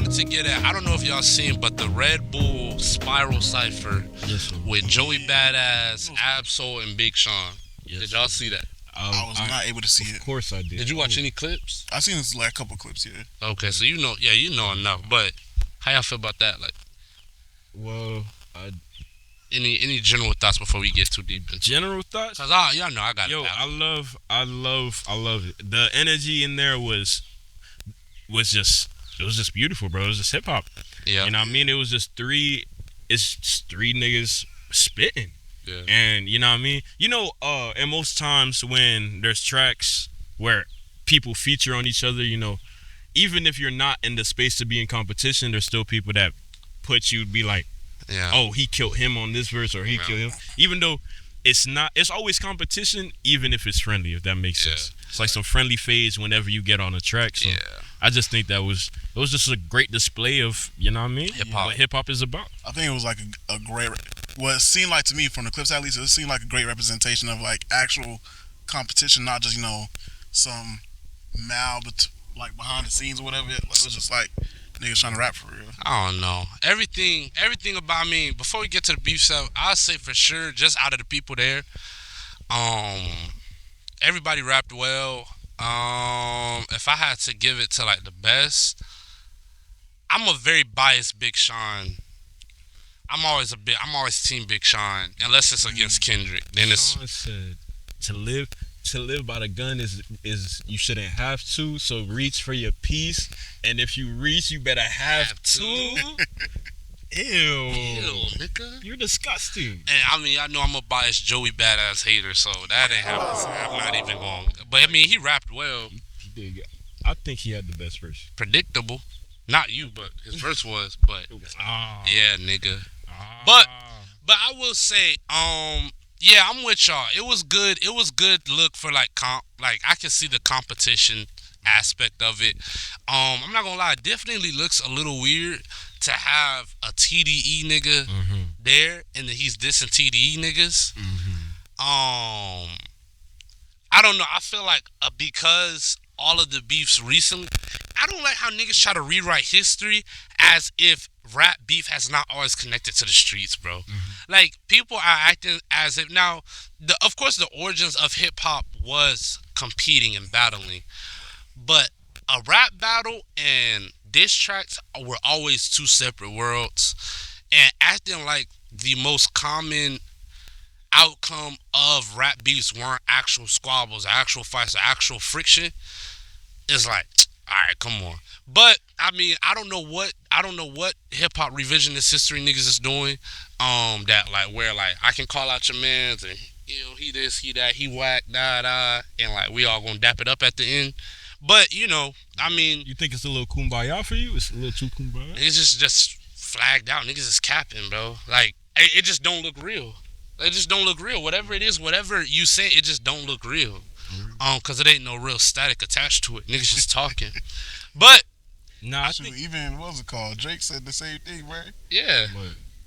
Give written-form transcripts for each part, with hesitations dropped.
wanted to get at, I don't know if y'all seen, but the Red Bull Spiral Cipher Yes, sir. with Joey Badass, Absol, and Big Sean. Yes, Did y'all sir. see that? I was not able to see Of it. course I did. Did you watch any clips? I seen this like couple clips here. Okay, so you know enough. But how y'all feel about that? Like, Well, any general thoughts before we get too deep into it? general thoughts. Cause y'all know I got Yo, it. I love it. The energy in there was just beautiful, bro. It was just hip hop. Yeah. You know what I mean? It was just it's just three niggas spitting. Yeah. And you know what I mean? You know, and most times when there's tracks where people feature on each other, you know, even if you're not in the space to be in competition, there's still people that put you be like, Yeah. oh, he killed him on this verse or he killed him. Even though it's always competition, even if it's friendly, if that makes sense. It's like some friendly phase whenever you get on a track. So Yeah. I just think it was just a great display of, you know what I mean? Hip-hop. What hip hop is about. I think it was like a great. What it seemed like to me from the clips at least, it seemed like a great representation of like actual competition, not just some like behind the scenes or whatever. It was just like niggas trying to rap for real. I don't know. Everything about, I mean, before we get to the beef stuff, I'll say for sure, just out of the people there, everybody rapped well. If I had to give it to like the best, I'm a very biased Big Sean. I'm always team Big Sean, unless it's against Kendrick. Then it's Sean said to live by the gun is you shouldn't have to, so reach for your piece, and if you reach you better have to. Ew, nigga. you're disgusting. And I mean, I know I'm a biased Joey Badass hater, so that ain't happening. I'm not even going. But I mean, he rapped well. He did. I think he had the best verse. Predictable. Not you, but his verse was. But Ah, yeah, nigga. ah. But I will say, yeah, I'm with y'all. It was good. It was good look for like like I can see the competition aspect of it. I'm not gonna lie, it definitely looks a little weird to have a TDE nigga there and then he's dissing TDE niggas. I don't know. I feel like because all of the beefs recently, I don't like how niggas try to rewrite history as if rap beef has not always connected to the streets, bro. Like, people are acting as if now, of course, the origins of hip hop was competing and battling, but a rap battle and diss tracks were always two separate worlds, and acting like the most common outcome of rap beefs weren't actual squabbles, actual fights, or actual friction is like, all right, come on. But I mean, I don't know what hip hop revisionist history niggas is doing. That like where like I can call out your man's and he this, he that, he whack, da, and like we all gonna dap it up at the end. But I mean, You think it's a little kumbaya for you? It's a little too kumbaya. it's just flagged out. Niggas is capping, bro. Like it just don't look real. It just don't look real. Whatever it is, whatever you say, it just don't look real. Cause it ain't no real static attached to it. Niggas just talking. But Nah, I Shoot, think. even what was it called? Drake said the same thing, right? yeah.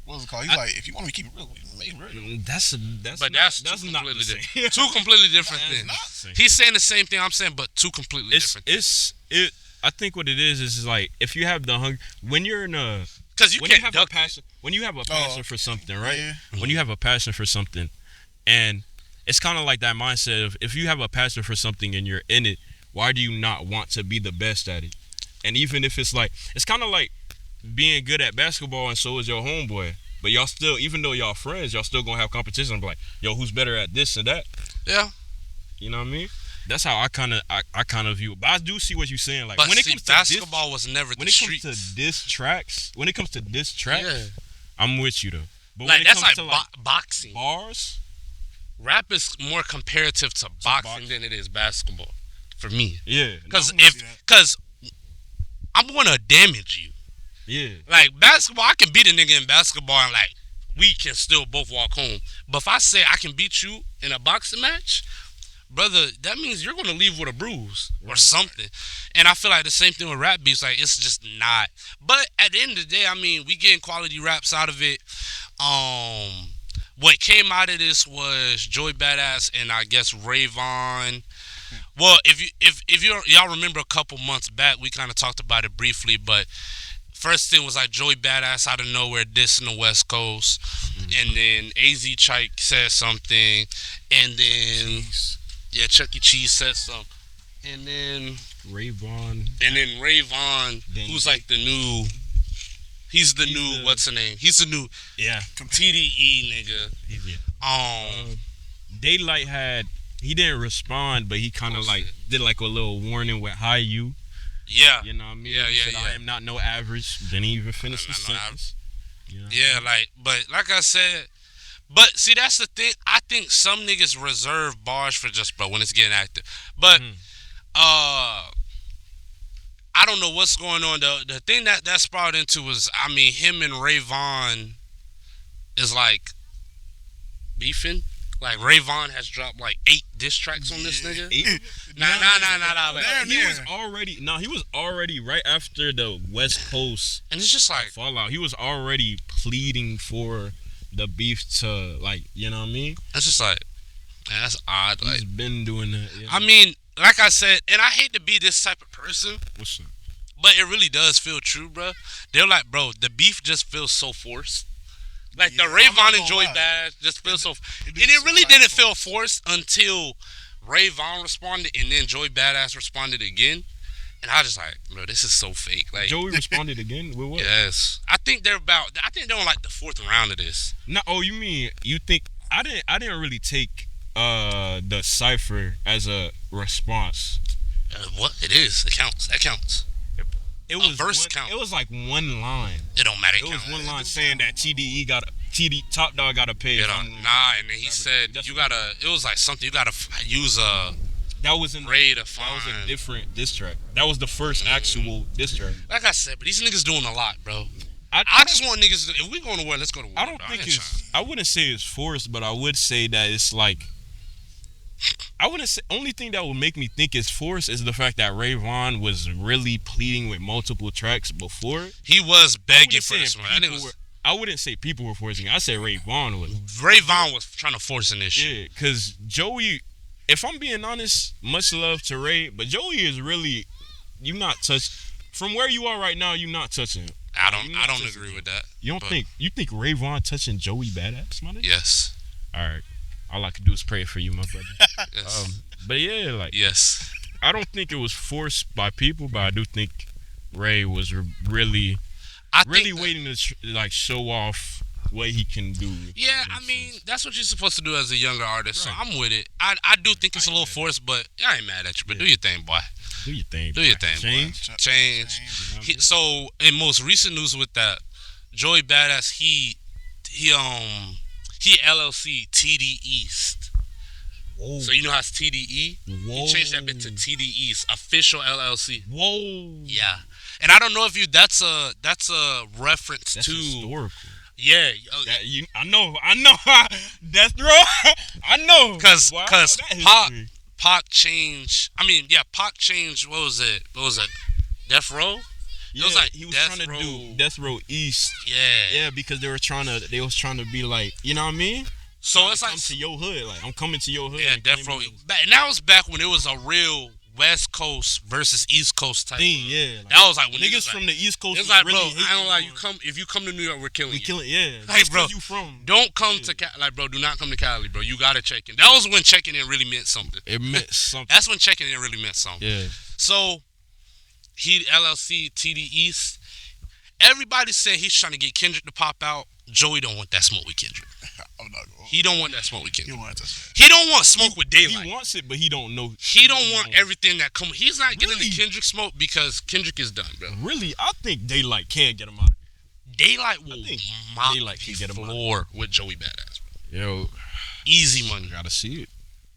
What was it called? He's like, if you want me to keep it real, make it real. That's But that's two not completely the different. same. Two completely different It's things. not the same. He's saying the same thing I'm saying, but two completely different things. I think what it is like if you have the hunger when you're in a Because you when you can't have a duck passion when you have a passion for something, right? Yeah. When you have a passion for something, and it's kind of like that mindset of if you have a passion for something and you're in it, why do you not want to be the best at it? And even if it's like it's kind of like being good at basketball and so is your homeboy, but y'all still, even though y'all friends, y'all still gonna have competition. I'm like, yo, who's better at this and that? Yeah. You know what I mean? That's how I kind of view it. But I do see what you're saying. Like But when it see, comes to basketball was never when the it comes streets. to diss tracks, Yeah. I'm with you though. But when Like it that's comes like to boxing. bars, Rap is more comparative to boxing boxing. than it is basketball, for me. yeah, Because I'm gonna see that. because I'm gonna damage you. yeah, Like basketball, I can beat a nigga in basketball and like we can still both walk home. But if I say I can beat you in a boxing match, brother, that means you're gonna leave with a bruise or something. And I feel like the same thing with rap beats. Like it's just not. But at the end of the day, I mean, we getting quality raps out of it. What came out of this was Joey Badass and I guess Rayvon. Well, if y'all remember a couple months back, we kind of talked about it briefly, but first thing was like Joey Badass out of nowhere dissing the West Coast, and then AZ Chike said something, and then Chuck E. Cheese said something, and then Ray Vaughn, who's like the new. He's the new. What's the name? He's the new. Yeah. TDE nigga. Daylight he didn't respond, but he kind of like did like a little warning with "Hi you." Yeah. You know what I mean? Yeah. He said, I am not no average. Didn't even finish the sentence. You know? Yeah, but like I said, but see that's the thing. I think some niggas reserve bars for just bro when it's getting active. But I don't know what's going on. The thing that sprouted into was, I mean, him and Ray Vaughn is like beefing. Like Ray Vaughn has dropped like 8 diss tracks on this nigga. 8? Nah. He was already right after the West Coast And it's just like fallout. He was already pleading for the beef to, like, you know what I mean? it's just like, man, that's odd. Like He's been doing that. Yeah. I mean, like I said, and I hate to be this type of person, What's up? but it really does feel true, bro. They're like, bro, the beef just feels so forced. Like the Ray I'm not Vaughn and gonna Joey lie. Badass just feels so, and do it really seem didn't like feel forced until Ray Vaughn responded, and then Joey Badass responded again, and I just like, bro, this is so fake. Like, Joey responded again with what? yes, I think they're on like the 4th round of this. No, you mean you think I didn't really take the cipher as a response. What it is, it counts. That counts. It was verse count. It was like one line. It don't matter. It was one line saying that Top Dog gotta pay. You know, and then he said you gotta. It was like something you gotta use that was in Ray to that find. was a different diss track. That was the first actual diss track. Like I said, but these niggas doing a lot, bro. I I just want niggas. If we going to war, let's go to war. I don't bro. think ain't it's. I wouldn't say it's forced, but I would say that it's like. I wouldn't say. Only thing that would make me think it's forced is the fact that Ray Vaughn was really pleading with multiple tracks before. He was I begging wouldn't for say this one. That nigga people was, I wouldn't say people were forcing it. I said Ray Vaughn was. Ray Vaughn was trying to force an issue. Yeah, because Joey, if I'm being honest, much love to Ray, but Joey is really, you not touch. From where you are right now, you not touching him. I don't agree with that. You don't think Ray Vaughn touching Joey Badass, my nigga? Yes. All right. All I can do is pray for you, my brother. Yes. But yeah, like Yes. I don't think it was forced by people, but I do think Ray was really I think that- waiting to show off what he can do. Yeah, I mean, that's what you're supposed to do as a younger artist, so I'm with it. I do think it's a little forced, but I ain't mad at you. But do your thing, boy. Do your thing. Do your thing, boy. Change. So, in most recent news with that, Joey Badass, he LLC TD East. Whoa. So you know how it's TDE? Whoa. He changed that bit to TD East, official LLC. Whoa. Yeah. And I don't know if that's a reference That's to historical. yeah, I know. Death Row. I know. because Wow, because that history. Pac changed. I mean, yeah, Pac changed. What was it? Death Row? Yeah, was like he was Death trying to Row. do Death Row East. Yeah. Yeah, because they was trying to be like, you know what I mean? So it's Come like to your hood, like I'm coming to your hood. yeah, and Death Row. claiming And that was back when it was a real West Coast versus East Coast type. thing. Yeah, like, That was like when niggas like, from the East Coast. it's like, really bro, hating I don't like on- if you come to New York, we're killing We you. killing, yeah. Like, Just bro, 'cause you from. Don't come to Cali. Like, bro, do not come to Cali, bro. You gotta check in. That was when checking in really meant something. It meant something. That's when checking in really meant something. Yeah. So, he LLC TD East. Everybody said he's trying to get Kendrick to pop out. Joey don't want that smoke with Kendrick. I'm not going. He don't want that smoke with You Kendrick. want to touch that? He don't want smoke with Daylight. He wants it, but he don't know. He don't want everything that come. He's not getting Really? the Kendrick smoke because Kendrick is done, bro. Really, I think Daylight can get him out. Daylight will think mop Daylight can the get him out. floor with Joey Badass, bro. Yo, Easy money. gotta see it.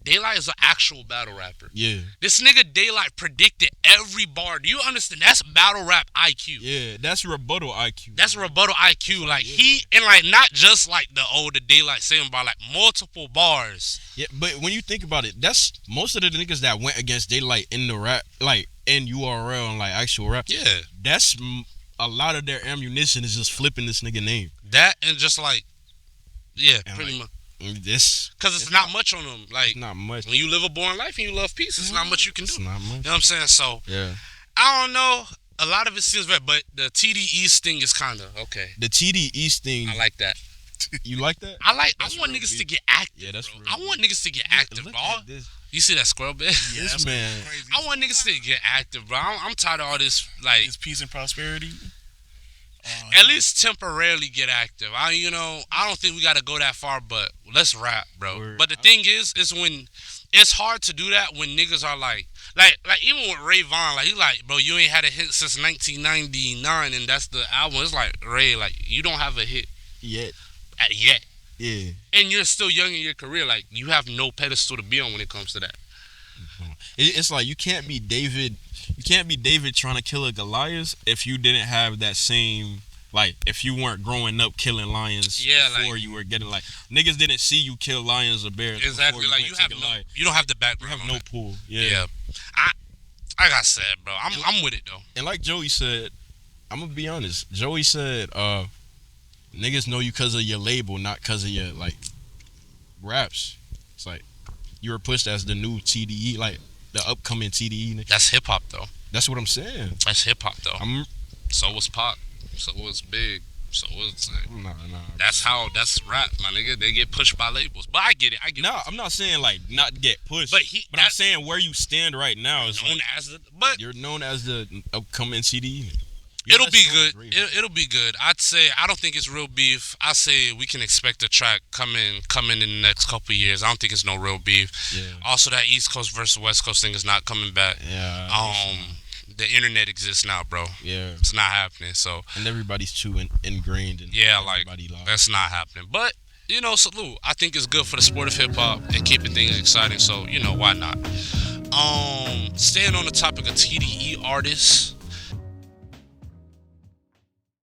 Daylight is an actual battle rapper. Yeah. This nigga Daylight predicted every bar. Do you understand? That's battle rap IQ. Yeah, that's rebuttal IQ. That's rebuttal IQ. Like he and like not just like the Daylight saying bar, like multiple bars. Yeah, but when you think about it, that's most of the niggas that went against Daylight in the rap, like in URL and like actual rap. Yeah, That's a lot of their ammunition is just flipping this nigga name. that and just like yeah, And, pretty like, much. This Because it's not much on them. Like not much. when you live a boring life and you love peace, it's not much you can do. It's not much. You know what I'm saying? So Yeah. I don't know. a lot of it seems bad, but the TDE thing is kind of okay. The TD East thing. I like that. You like that? I That's want real niggas beef. to get active. Yeah, that's bro. real I want niggas to get active, Look bro. at this. You see that squirrel bit? Yeah, This that's man- crazy. I want niggas to get active, bro. I'm tired of all this, like, It's peace and prosperity. at least temporarily get active. I don't think we gotta go that far, but let's rap, bro. Word. But the thing is when it's hard to do that when niggas are like even with Ray Vaughn, like he like, bro, you ain't had a hit since 1999, and that's the album. It's like, Ray, like, you don't have a hit Yet. yet, Yeah. and you're still young in your career. Like, you have no pedestal to be on when it comes to that. It's like you can't be David. You can't be David trying to kill a Goliath if you didn't have that same. Like, if you weren't growing up killing lions Yeah, before like- you were getting, like, niggas didn't see you kill lions or bears. Exactly. before Like, went you to have Goliath. you don't have the You background. have on no that. pull. Yeah. I like I said, bro, I'm with it though. And like Joey said, I'm gonna be honest. Joey said, niggas know you because of your label, not because of your, like, raps. It's like you were pushed as the new TDE, like the upcoming TDE. nigga. That's hip hop though. That's what I'm saying. That's hip hop though. I'm So was Pop. So was Big. So was. nah. That's rap, my nigga. They get pushed by labels, but I get it. No, I'm not saying like not get pushed, But I'm saying where you stand right now is known like, as the. But you're known as the upcoming TDE. it'll be good. It'll be good. I'd say I don't think it's real beef. I say we can expect a track coming in the next couple of years. I don't think it's no real beef. Yeah. Also, that East Coast versus West Coast thing is not coming back. Yeah. The internet exists now, bro. Yeah. It's not happening. So And everybody's too ingrained in yeah, like everybody lives. that's not happening. But salute. I think it's good for the sport of hip hop and keeping things exciting. So why not? Staying on the topic of TDE artists,